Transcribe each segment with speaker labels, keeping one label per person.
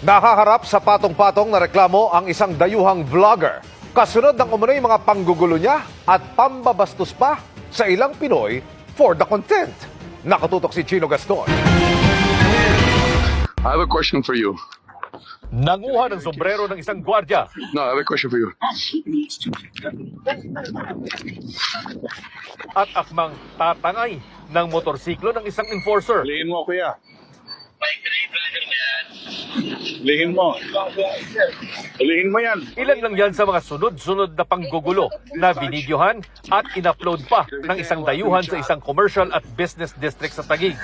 Speaker 1: Nakaharap sa patong-patong na reklamo ang isang dayuhang vlogger. Kasunod ng umunoy mga panggugulo niya at pambabastos pa sa ilang Pinoy for the content. Nakatutok si Chino Gaston.
Speaker 2: I have a question for you.
Speaker 1: Nanguha ng sombrero ng isang gwardya.
Speaker 2: No, I have a question for you.
Speaker 1: At akmang tatangay ng motorsiklo ng isang enforcer.
Speaker 2: Lihin mo, kuya. Lihin mo. Lihin mo yan.
Speaker 1: Ilan lang yan sa mga sunod-sunod na panggugulo na binidyohan at in-upload pa ng isang dayuhan sa isang commercial at business district sa Taguig.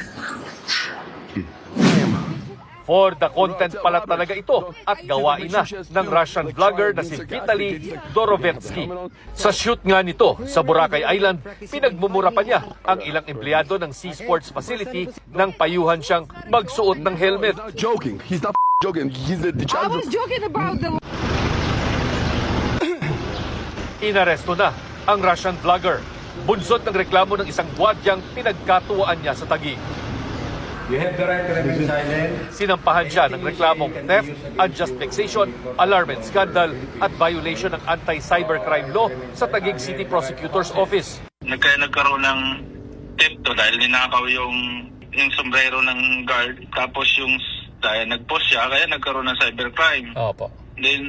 Speaker 1: For the content pala talaga ito at gawain na ng Russian vlogger na si Vitaly Dorovetsky. Sa shoot nga nito sa Boracay Island, pinagmumura pa niya ang ilang empleyado ng Sea Sports Facility nang payuhan siyang magsuot ng helmet.
Speaker 2: Joking. He's not joking. He's the
Speaker 3: I was joking about the...
Speaker 1: Inaresto na ang Russian vlogger. Bunsod ng reklamo ng isang gwardyang pinagkatuwaan niya sa Taguig.
Speaker 4: You have the right to remain silent.
Speaker 1: Sinampahan siya ng reklamong theft, unjust vexation, alarm and scandal at violation ng anti-cybercrime law sa Taguig City Prosecutor's Office.
Speaker 5: Nagkaroon ng theft to dahil ninakaw yung sombrero ng guard, tapos dahil nag-post siya kaya nagkaroon ng cybercrime.
Speaker 1: Opo.
Speaker 5: Then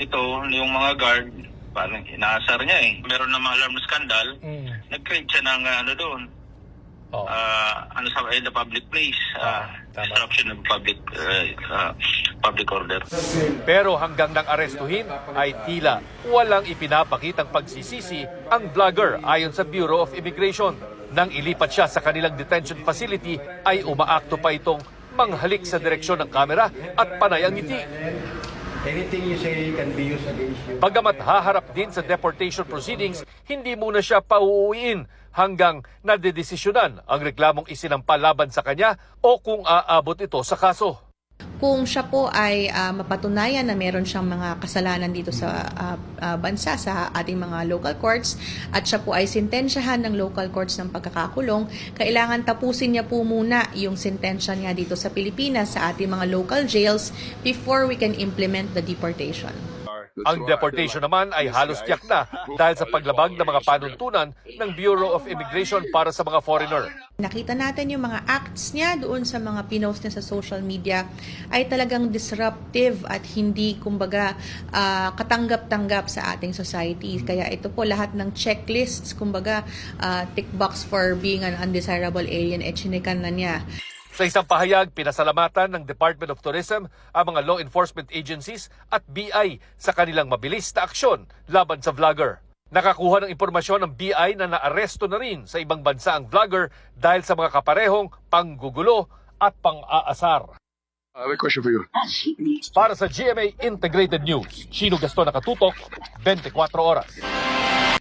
Speaker 5: ito, yung mga guard, parang inaasar niya eh. Meron na mga alarm scandal, nag-create siya ng doon. Sa the public place, disruption of public order.
Speaker 1: Pero hanggang nang arestuhin ay tila walang ipinapakitang pagsisisi ang vlogger ayon sa Bureau of Immigration. Nang ilipat siya sa kanilang detention facility ay umaakto pa itong manghalik sa direksyon ng kamera at panay ang ngiti.
Speaker 4: Anything you say can be used against you.
Speaker 1: Bagamat haharap din sa deportation proceedings, hindi muna siya pauuwiin hanggang nadedesisyonan ang reklamong isinampa laban sa kanya o kung aabot ito sa kaso.
Speaker 6: Kung siya po ay mapatunayan na meron siyang mga kasalanan dito sa bansa, sa ating mga local courts, at siya po ay sintensyahan ng local courts ng pagkakakulong, kailangan tapusin niya po muna yung sintensya niya dito sa Pilipinas, sa ating mga local jails, before we can implement the deportation.
Speaker 1: Ang deportation naman ay halos tiyak na dahil sa paglabag ng mga panuntunan ng Bureau of Immigration para sa mga foreigner.
Speaker 6: Nakita natin yung mga acts niya doon sa mga pinost niya sa social media ay talagang disruptive at hindi kumbaga katanggap-tanggap sa ating society. Kaya ito po lahat ng checklists, kumbaga tick box for being an undesirable alien, chinikan na niya.
Speaker 1: Sa isang pahayag, pinasalamatan ng Department of Tourism ang mga law enforcement agencies at BI sa kanilang mabilis na aksyon laban sa vlogger. Nakakuha ng impormasyon ng BI na naaresto na rin sa ibang bansa ang vlogger dahil sa mga kaparehong panggugulo at pang-aasar.
Speaker 2: I have a question for you.
Speaker 1: Para sa GMA Integrated News, Chino Gaston, Nakatutok, 24 oras.